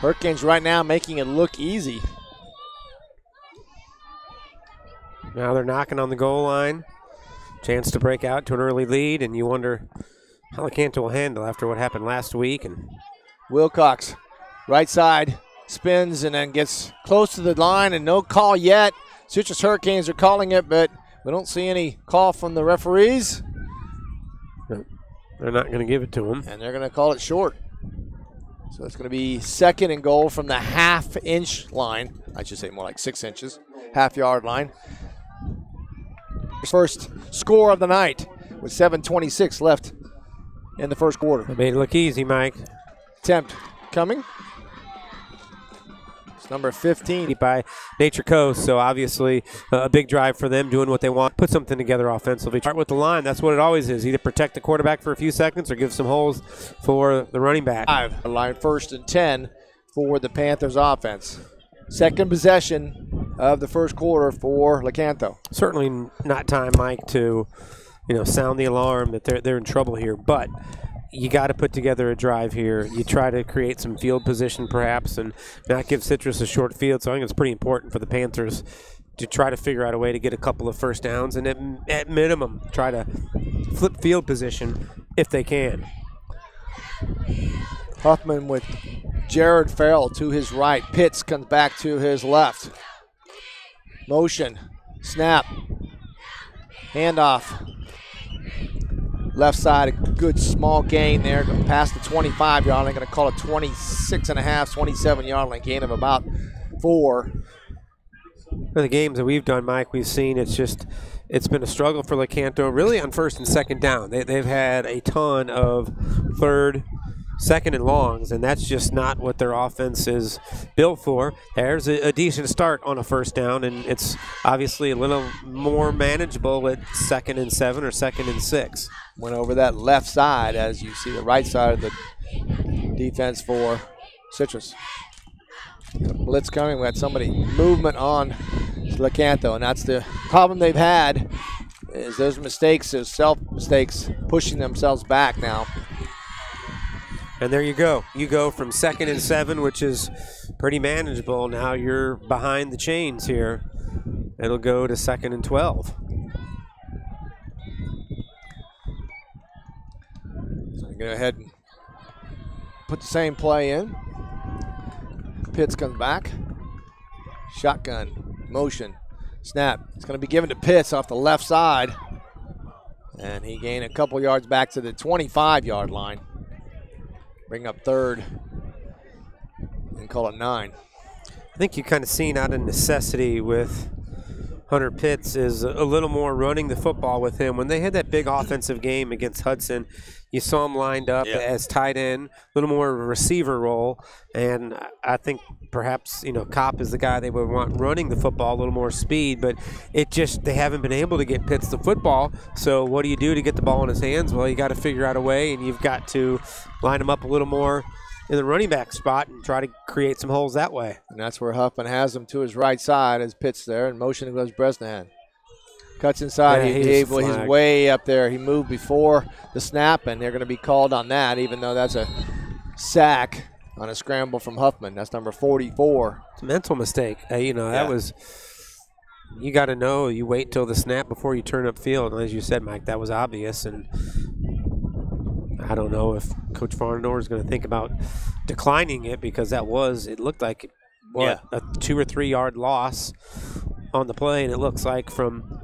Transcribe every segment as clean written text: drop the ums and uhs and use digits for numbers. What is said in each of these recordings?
Hurricanes right now making it look easy. Now they're knocking on the goal line. Chance to break out to an early lead, and you wonder how Lecanto will handle after what happened last week. And Wilcox, right side, spins and then gets close to the line, and no call yet. Citrus Hurricanes are calling it, but we don't see any call from the referees. They're not going to give it to him. And they're going to call it short. So it's going to be 2nd and goal from the half-inch line. I should say more like 6 inches, half-yard line. First score of the night with 7:26 left in the first quarter. They made it look easy, Mike. Attempt coming. It's number 15. By Nature Coast, so obviously a big drive for them, doing what they want. Put something together offensively. Start with the line. That's what it always is. Either protect the quarterback for a few seconds or give some holes for the running back. Line 1st and 10 for the Panthers offense. Second possession of the first quarter for Lecanto. Certainly not time, Mike, to sound the alarm that they're in trouble here, but you got to put together a drive here. You try to create some field position perhaps and not give Citrus a short field. So I think it's pretty important for the Panthers to try to figure out a way to get a couple of first downs and at minimum try to flip field position if they can. Huffman with Jared Farrell to his right. Pitts comes back to his left. Motion. Snap. Handoff. Left side, a good small gain there. Past the 25-yard line. Going to call it 26.5, 27-yard line. Gain of about 4. For the games that we've done, Mike, we've seen it's been a struggle for Lecanto really on 1st and 2nd down. They've had a ton of 3rd, 2nd and longs, and that's just not what their offense is built for. There's a decent start on a 1st down, and it's obviously a little more manageable at 2nd and 7 or 2nd and 6. Went over that left side as you see the right side of the defense for Citrus. Blitz coming. We had somebody movement on Lecanto, and that's the problem they've had is those mistakes, those self-mistakes, pushing themselves back now. And there you go. You go from 2nd and 7, which is pretty manageable. Now you're behind the chains here. It'll go to 2nd and 12. So go ahead and put the same play in. Pitts comes back. Shotgun. Motion. Snap. It's going to be given to Pitts off the left side. And he gained a couple yards back to the 25-yard line. Bring up 3rd and call it 9. I think you kind of seen out of necessity with Hunter Pitts is a little more running the football with him. When they had that big offensive game against Hudson, you saw him lined up as tight end, a little more receiver role. And I think perhaps, Kopp is the guy they would want running the football, a little more speed. But they haven't been able to get Pitts the football. So what do you do to get the ball in his hands? Well, you got to figure out a way, and you've got to line him up a little more in the running back spot and try to create some holes that way. And that's where Huffman has him to his right side as Pitts there, and motion goes Bresnahan. Cuts inside. He's way up there. He moved before the snap, and they're going to be called on that, even though that's a sack on a scramble from Huffman. That's number 44. It's a mental mistake. That was – you got to know you wait till the snap before you turn up field. And as you said, Mike, that was obvious. And I don't know if Coach Farnor is going to think about declining it because it looked like a 2 or 3 yard loss on the play, and it looks like from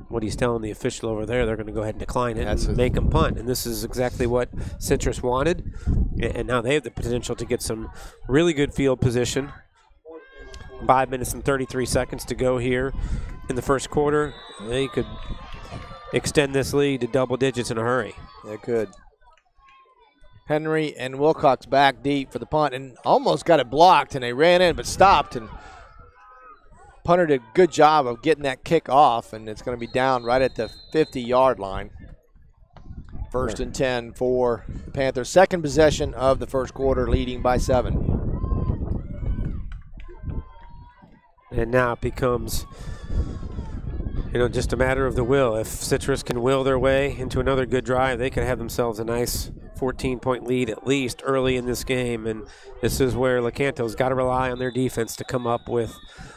what he's telling the official over there, they're going to go ahead and decline it and make them punt. And this is exactly what Citrus wanted, and now they have the potential to get some really good field position. 5 minutes and 33 seconds to go here in the first quarter. They could extend this lead to double digits in a hurry. They could. Henry and Wilcox back deep for the punt and almost got it blocked, and they ran in but stopped, and punter did a good job of getting that kick off, and it's going to be down right at the 50-yard line. 1st and 10 for the Panthers. Second possession of the first quarter, leading by 7. And now it becomes, just a matter of the will. If Citrus can will their way into another good drive, they could have themselves a nice 14-point lead at least early in this game, and this is where Lecanto's got to rely on their defense to come up with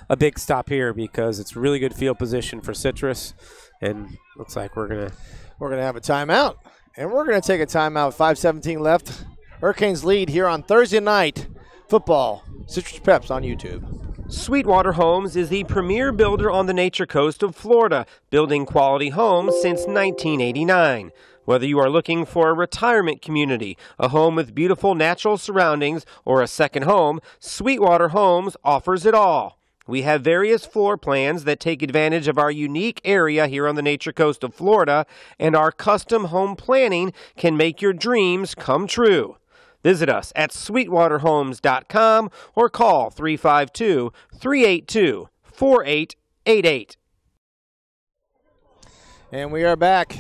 a big stop here because it's really good field position for Citrus, and looks like we're gonna have a timeout, and we're gonna take a timeout. 5:17 left. Hurricanes lead here on Thursday night football. Citrus Preps on YouTube. Sweetwater Homes is the premier builder on the Nature Coast of Florida, building quality homes since 1989. Whether you are looking for a retirement community, a home with beautiful natural surroundings, or a second home, Sweetwater Homes offers it all. We have various floor plans that take advantage of our unique area here on the Nature Coast of Florida, and our custom home planning can make your dreams come true. Visit us at sweetwaterhomes.com or call 352-382-4888. And we are back.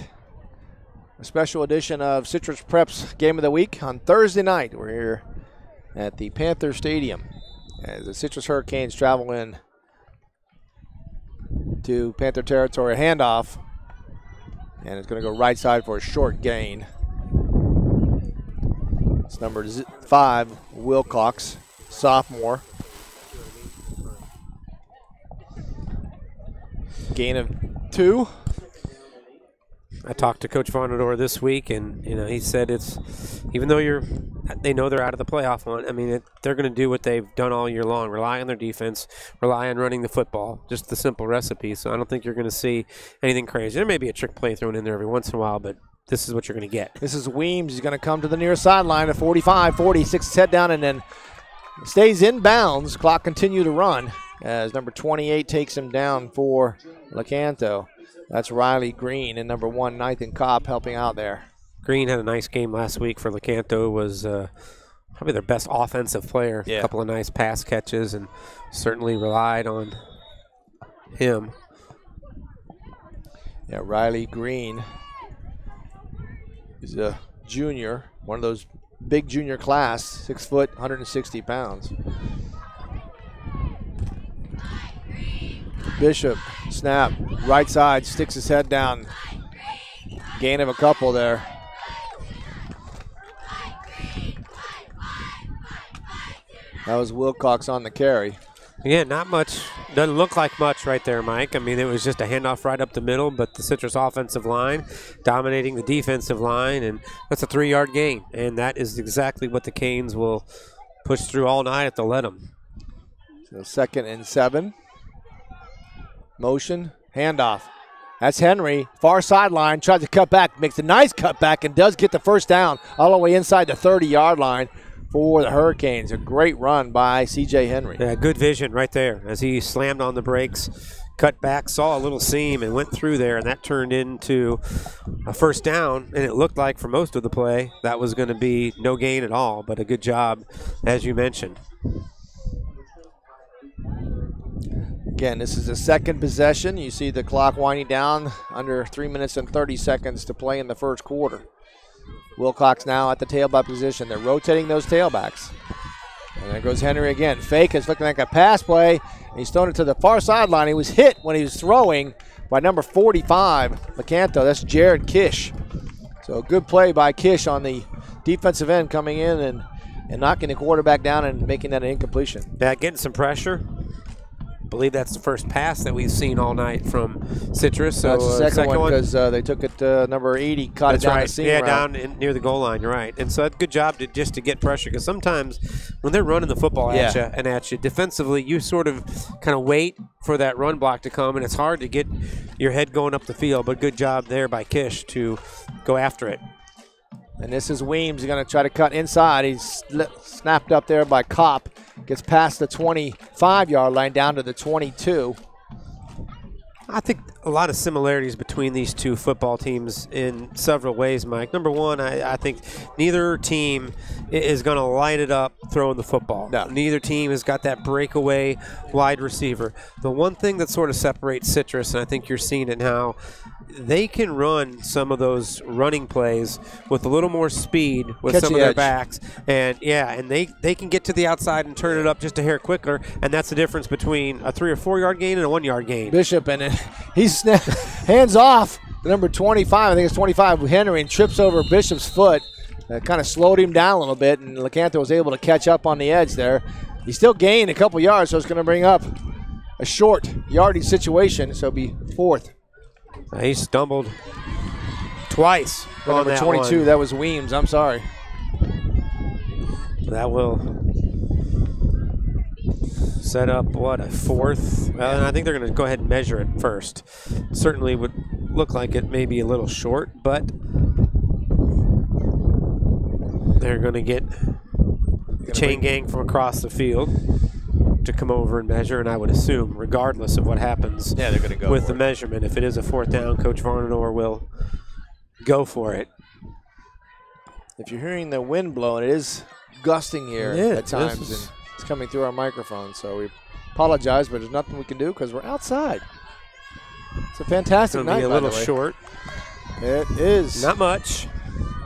A special edition of Citrus Preps Game of the Week on Thursday night. We're here at the Panther Stadium as the Citrus Hurricanes travel in to Panther territory. Handoff. And it's going to go right side for a short gain. It's number 5, Wilcox, sophomore. Gain of 2. I talked to Coach Vonador this week, and he said it's even though they know they're out of the playoff one. I mean, they're going to do what they've done all year long: rely on their defense, rely on running the football. Just the simple recipe. So I don't think you're going to see anything crazy. There may be a trick play thrown in there every once in a while, but this is what you're going to get. This is Weems. He's going to come to the near sideline at 45, 46, his head down, and then stays in bounds. Clock continue to run as number 28 takes him down for Lecanto. That's Riley Green and number 1, Nathan Kopp, helping out there. Green had a nice game last week for Lecanto. Was probably their best offensive player. Yeah. A couple of nice pass catches, and certainly relied on him. Yeah, Riley Green is a junior, one of those big junior class, 6 foot, 160 pounds. Bishop, snap, right side, sticks his head down. Gain of a couple there. That was Wilcox on the carry. Yeah, not much. Doesn't look like much right there, Mike. I mean, it was just a handoff right up the middle, but the Citrus offensive line dominating the defensive line, and that's a 3-yard gain. And that is exactly what the Canes will push through all night if they'll let them. So 2nd and 7. Motion, handoff. That's Henry, far sideline, tries to cut back, makes a nice cut back, and does get the first down all the way inside the 30-yard line for the Hurricanes. A great run by C.J. Henry. Yeah, good vision right there as he slammed on the brakes, cut back, saw a little seam, and went through there, and that turned into a first down, and it looked like for most of the play that was going to be no gain at all, but a good job, as you mentioned. Again, this is the 2nd possession. You see the clock winding down, under 3 minutes and 30 seconds to play in the first quarter. Wilcox now at the tailback position. They're rotating those tailbacks. And there goes Henry again. Fake is looking like a pass play. He's thrown it to the far sideline. He was hit when he was throwing by number 45, Lecanto. That's Jared Kish. So a good play by Kish on the defensive end, coming in and knocking the quarterback down and making that an incompletion. Yeah, getting some pressure. I believe that's the first pass that we've seen all night from Citrus. So that's the second one because they took it number 80, caught it down the seam. Yeah, down near the goal line. You're right. And so good job just to get pressure, because sometimes when they're running the football at you defensively, you sort of kind of wait for that run block to come, and it's hard to get your head going up the field. But good job there by Kish to go after it. And this is Weems. He's going to try to cut inside. He's snapped up there by Kopp. Gets past the 25-yard line down to the 22. I think a lot of similarities between these two football teams in several ways, Mike. Number one, I think neither team is going to light it up throwing the football. No. Neither team has got that breakaway wide receiver. The one thing that sort of separates Citrus, and I think you're seeing it now, they can run some of those running plays with a little more speed with Catch some the of their edge. backs. And, and they can get to the outside and turn it up just a hair quicker, and that's the difference between a 3 or 4 yard gain and a 1 yard gain. Bishop, and he's hands off the number 25. I think it's 25, Henry, and trips over Bishop's foot. kind of slowed him down a little bit, and Lecanto was able to catch up on the edge there. He still gained a couple yards, so it's going to bring up a short yardage situation, so it'll be 4th. He stumbled twice on Number that 22, one. that was Weems. I'm sorry. That will set up, what, a 4th? Well, and I think they're going to go ahead and measure it first. Certainly would look like it may be a little short, but they're going to get the chain gang from across the field to come over and measure, and I would assume, regardless of what happens they're going to go with the measurement, if it is a 4th down, Coach Varnador will go for it. If you're hearing the wind blowing, it is gusting here at times, and it's coming through our microphone, so we apologize, but there's nothing we can do because we're outside. It's a fantastic night, Be a little short. It is. Not much.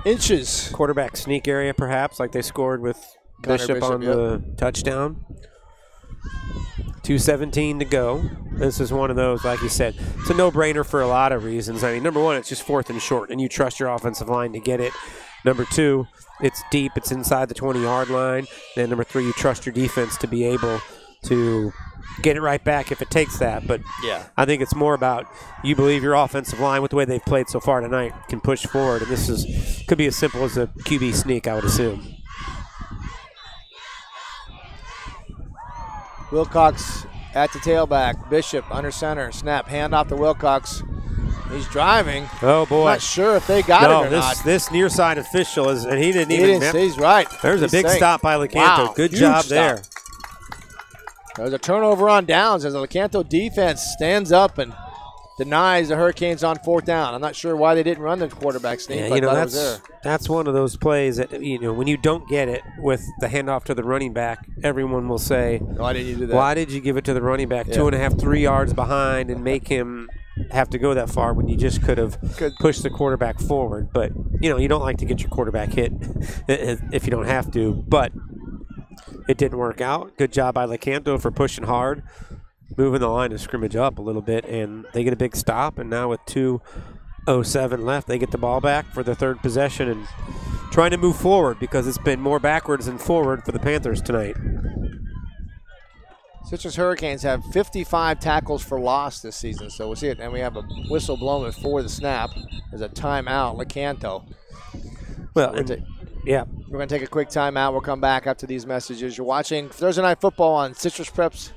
Inches. Quarterback sneak area, perhaps, like they scored with Bishop on the touchdown. 2:17 to go. This is one of those, like you said, it's a no-brainer for a lot of reasons. I mean, number one, it's just 4th and short, and you trust your offensive line to get it. Number two, it's deep, it's inside the 20-yard line. And number three, you trust your defense to be able to get it right back if it takes that. But I think it's more about you believe your offensive line, with the way they've played so far tonight, can push forward. And this could be as simple as a QB sneak, I would assume. Wilcox at the tailback. Bishop under center. Snap. Hand off to Wilcox. He's driving. Oh, boy. Not sure if they got it or not. This near side official is, and he didn't even. He's right. There's a big stop by Lecanto. Wow, good job there. Stop. There's a turnover on downs as the Lecanto defense stands up and denies the Hurricanes on 4th down. I'm not sure why they didn't run the quarterback sneak. Yeah, that's one of those plays that, when you don't get it with the handoff to the running back, everyone will say, why didn't you do that? Why did you give it to the running back 2.5, 3 yards behind and make him have to go that far when you just could have pushed the quarterback forward? But, you don't like to get your quarterback hit if you don't have to. But it didn't work out. Good job by Lecanto for pushing hard, moving the line of scrimmage up a little bit, and they get a big stop. And now with 2:07 left, they get the ball back for their 3rd possession and trying to move forward, because it's been more backwards than forward for the Panthers tonight. Citrus Hurricanes have 55 tackles for loss this season, so we'll see it. And we have a whistle blown before the snap. There's a timeout, Lecanto. Well, we're going to take a quick timeout. We'll come back after these messages. You're watching Thursday Night Football on Citrus Preps.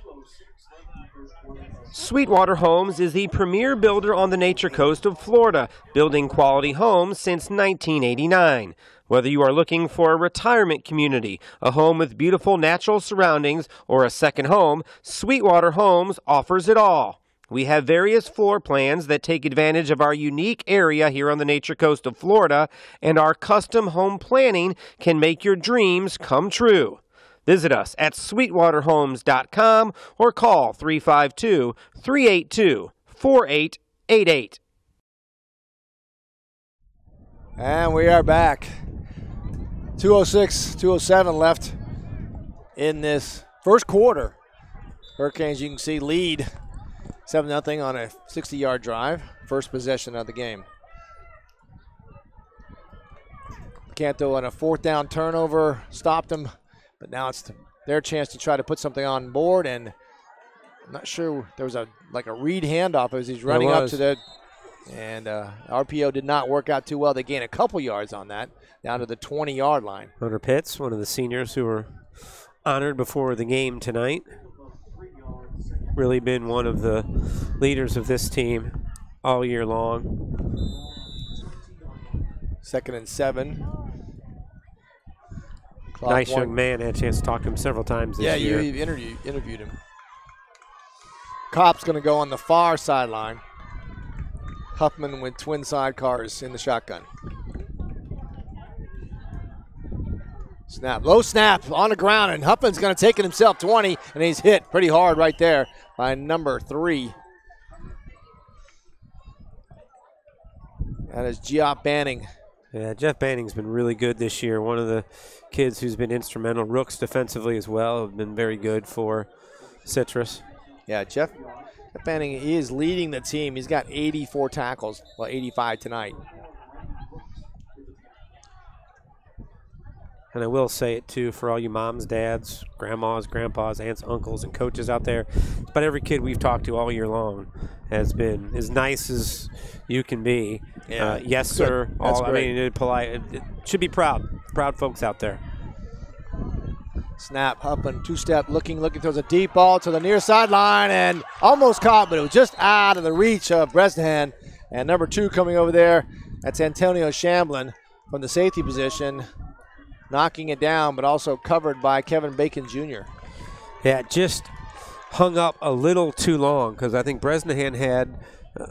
Sweetwater Homes is the premier builder on the Nature Coast of Florida, building quality homes since 1989. Whether you are looking for a retirement community, a home with beautiful natural surroundings, or a second home, Sweetwater Homes offers it all. We have various floor plans that take advantage of our unique area here on the Nature Coast of Florida, and our custom home planning can make your dreams come true. Visit us at sweetwaterhomes.com or call 352-382-4888. And we are back. 2:06, 2:07 left in this first quarter. Hurricanes, you can see, lead 7-0 on a 60-yard drive. First possession of the game. Lecanto on a 4th down turnover stopped them, but now it's their chance to try to put something on board. And I'm not sure, there was a read handoff as he's running up to the. And RPO did not work out too well. They gained a couple yards on that, down to the 20-yard line. Hunter Pitts, one of the seniors who were honored before the game tonight. Really been one of the leaders of this team all year long. 2nd and 7. Nice young man. Had a chance to talk to him several times this year. Yeah, you interviewed him. Kopp's going to go on the far sideline. Huffman with twin sidecars in the shotgun. Snap, low snap on the ground, and Huffman's going to take it himself, 20, and he's hit pretty hard right there by number 3. That is Geoff Banning. Yeah, Jeff Banning's been really good this year. One of the kids who's been instrumental. Rooks defensively as well have been very good for Citrus. Yeah, Jeff Banning, he is leading the team. He's got 84 tackles, well, 85 tonight. And I will say it, too, for all you moms, dads, grandmas, grandpas, aunts, uncles, and coaches out there. But every kid we've talked to all year long has been as nice as you can be. Yeah. Yes, sir. That's I great. mean, polite. It should be proud. Proud folks out there. Snap, Huffman, two-step, looking, throws a deep ball to the near sideline and almost caught, but it was just out of the reach of Bresnahan. And number 2 coming over there, that's Antonio Shamblin from the safety position, knocking it down, but also covered by Kevin Bacon Jr. Yeah, just hung up a little too long because I think Bresnahan had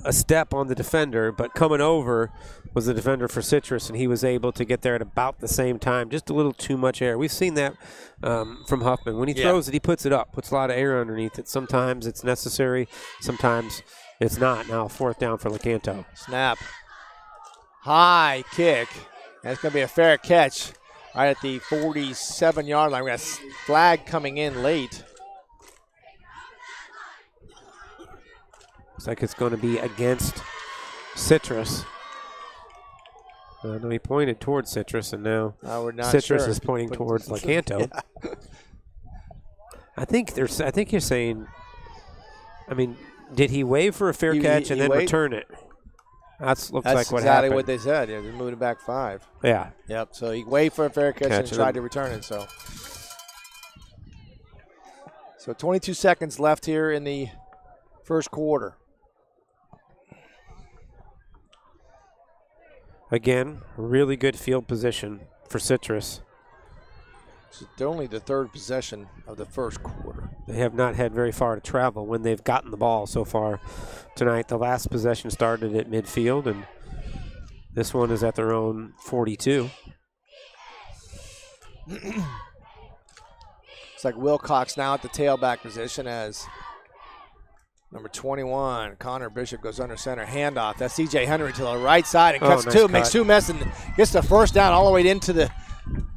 a step on the defender, but coming over was the defender for Citrus, and he was able to get there at about the same time. Just a little too much air. We've seen that from Huffman. When he throws it, he puts it up, puts a lot of air underneath it. Sometimes it's necessary, sometimes it's not. Now 4th down for Lecanto. Snap. High kick. That's going to be a fair catch right at the 47-yard line. We got a flag coming in late. Looks like it's going to be against Citrus. No, he pointed towards Citrus, and now we're not Citrus sure. is pointing towards Lecanto. Yeah. I think you're saying. I mean, did he wave for a fair catch and then return it? That's like what happened. That's exactly what they said. Yeah, they moved it back 5. Yeah. Yep. So he waved for a fair catch and tried to return it. So 22 seconds left here in the first quarter. Again, really good field position for Citrus. It's only the 3rd possession of the first quarter. They have not had very far to travel when they've gotten the ball so far tonight. The last possession started at midfield, and this one is at their own 42. It's like Wilcox now at the tailback position as number 21, Connor Bishop, goes under center. Handoff. That's C.J. Henry to the right side and cuts nice 2, cut. makes 2 mess, and gets the first down all the way into the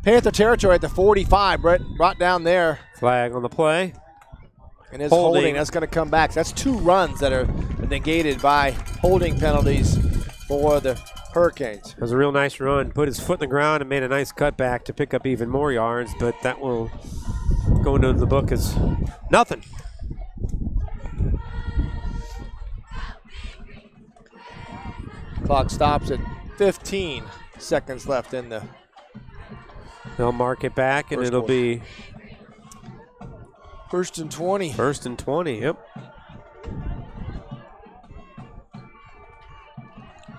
Panther territory at the 45. Brett brought down there. Flag on the play. And his holding, that's going to come back. So that's 2 runs that are negated by holding penalties for the Hurricanes. It was a real nice run. Put his foot in the ground and made a nice cutback to pick up even more yards, but that will go into the book as nothing. Clock stops at 15 seconds left in the They'll mark it back, and it'll be 1st and 20. 1st and 20, yep.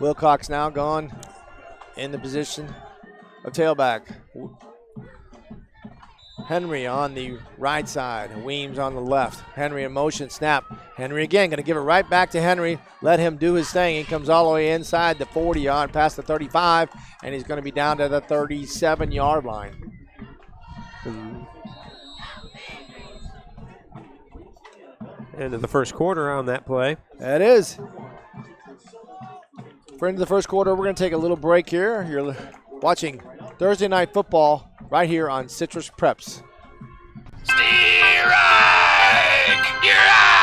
Wilcox now gone in the position of tailback. Henry on the right side, Weems on the left. Henry in motion, snap. Henry again, going to give it right back to Henry. Let him do his thing. He comes all the way inside the 40-yard, past the 35, and he's going to be down to the 37-yard line. End of the first quarter on that play. That is. For into the first quarter, we're going to take a little break here. You're watching Thursday Night Football right here on Citrus Preps. Steer right! You're right!